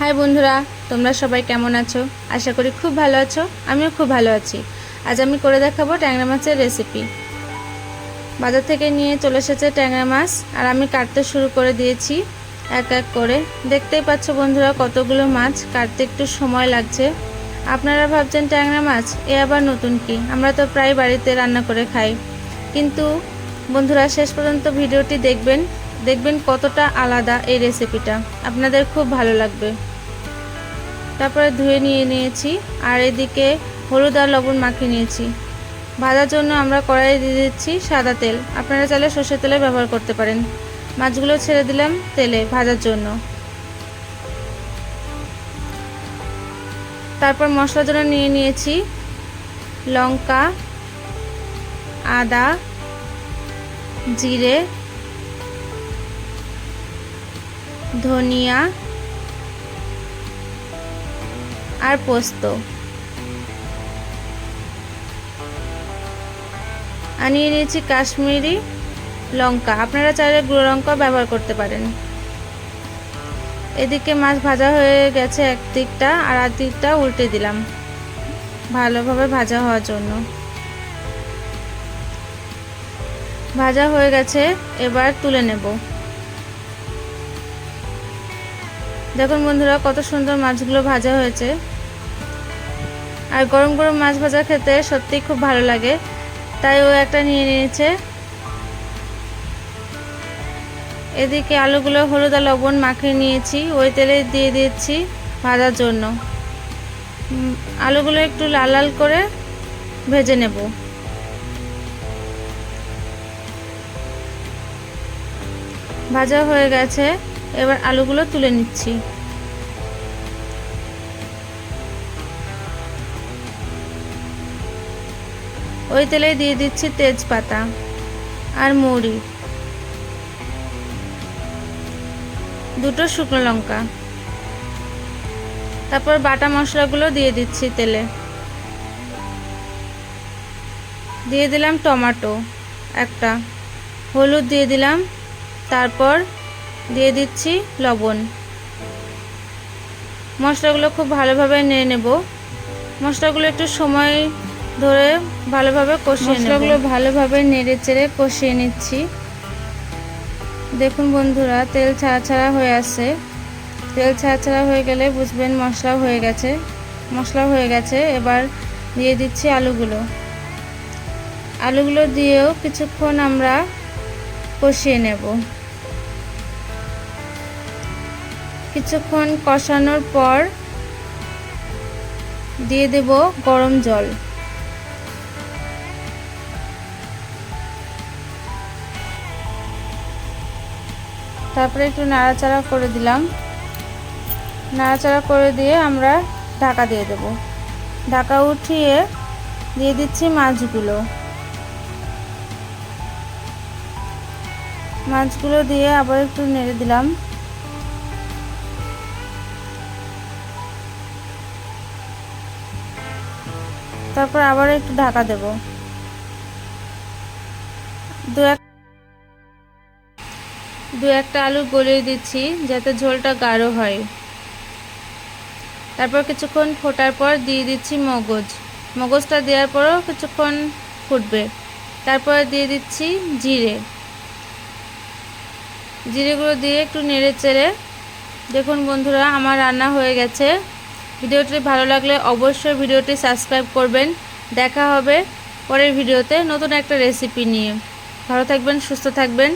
High বন্ধুরা, তোমরা সবাই কেমন আছো? আশা করি খুব ভালো আছো। আমিও খুব ভালো আছি। আজ আমি করে দেখাবো ট্যাংরা মাছের রেসিপি। বাজার থেকে নিয়ে চলে এসেছে ট্যাংরা মাছ, আর আমি কাটতে শুরু করে দিয়েছি এক এক করে। দেখতেই পাচ্ছ বন্ধুরা, কতগুলো মাছ, কাটতে একটু সময় লাগছে। আপনারা ভাবছেন ট্যাংরা মাছ এ আবার নতুন কি? আমরা তো প্রায় বাড়িতে রান্না করে খাই। কিন্তু বন্ধুরা, শেষ পর্যন্ত ভিডিওটি দেখবেন কতটা আলাদা এই রেসিপিটা। আপনাদের খুব ভালো লাগবে। তারপরে ধুয়ে নিয়েছি, আর এদিকে হলুদ আর লবণ মাখিয়ে নিয়েছি। ভাজার জন্য আমরা কড়াইয়ে দিয়ে দিচ্ছি সাদা তেল। আপনারা চাইলে সর্ষের তেলে ব্যবহার করতে পারেন। মাছগুলো ছেড়ে দিলাম তেলে ভাজার জন্য। তারপর মশলার জন্য নিয়েছি লঙ্কা, আদা, জিরে, ধনিয়া আর পোস্ত। নিয়ে নিয়েছি কাশ্মীরি লঙ্কা। আপনারা চাইলে গুঁড়ো লঙ্কা ব্যবহার করতে পারেন। এদিকে মাছ ভাজা হয়ে গেছে এক দিকটা, আর আর দিকটা উল্টে দিলাম ভালোভাবে ভাজা হওয়ার জন্য। ভাজা হয়ে গেছে, এবার তুলে নেব। দেখুন বন্ধুরা, কত সুন্দর মাছগুলো ভাজা হয়েছে। আর গরম গরম মাছ ভাজা খেতে সত্যিই খুব ভালো লাগে, তাই ও একটা নিয়ে নিয়েছে। এদিকে আলুগুলো হলুদ আর লবণ মাখিয়ে নিয়েছি, ওই তেলে দিয়ে দিচ্ছি ভাজার জন্য। আলুগুলো একটু লাল লাল করে ভেজে নেব। ভাজা হয়ে গেছে, এবার আলুগুলো তুলে নিচ্ছি। ওই তেলে দিয়ে দিচ্ছি তেজপাতা আর মৌরি, দুটো শুকনো লঙ্কা। তারপর বাটা মশলাগুলো দিয়ে দিচ্ছি তেলে। দিয়ে দিলাম টমেটো একটা, হলুদ দিয়ে দিলাম, তারপর দিয়ে দিচ্ছি লবণ। মশলাগুলো খুব ভালোভাবে নেড়ে নেব। মশলাগুলো একটু সময় ধরে ভালোভাবে কষিয়ে নেব। মশলাগুলো ভালোভাবে নেড়ে চেড়ে কষিয়ে নিচ্ছি। দেখুন বন্ধুরা, তেল ছাড়া ছাড়া হয়ে আসছে। তেল ছাড়া ছাড়া হয়ে গেলে বুঝবেন মশলা হয়ে গেছে। এবার দিয়ে দিচ্ছি আলুগুলো দিয়েও কিছুক্ষণ আমরা কষিয়ে নেব। কিছুক্ষণ কষানোর পর দিয়ে দেব গরম জল। তারপরে একটু নাড়াচাড়া করে দিলাম। নাড়াচাড়া করে দিয়ে আমরা ঢাকা দিয়ে দেব। ঢাকা উঠিয়ে দিয়ে দিচ্ছি মাছগুলো দিয়ে আবার একটু নেড়ে দিলাম। তারপর আবার একটু ঢাকা দেব। দু একটা আলু গলিয়ে দিচ্ছি যাতে ঝোলটা গাঢ় হয়। তারপর কিছুক্ষণ ফোটার পর দিয়ে দিচ্ছি মগজটা দেওয়ার পরও কিছুক্ষণ ফুটবে। তারপর দিয়ে দিচ্ছি জিরেগুলো দিয়ে একটু নেড়ে চেড়ে। দেখুন বন্ধুরা, আমার রান্না হয়ে গেছে। ভিডিওটি ভালো লাগলে অবশ্যই ভিডিওটি সাবস্ক্রাইব করবেন। দেখা হবে পরের ভিডিওতে নতুন একটা রেসিপি নিয়ে। ভালো থাকবেন, সুস্থ থাকবেন।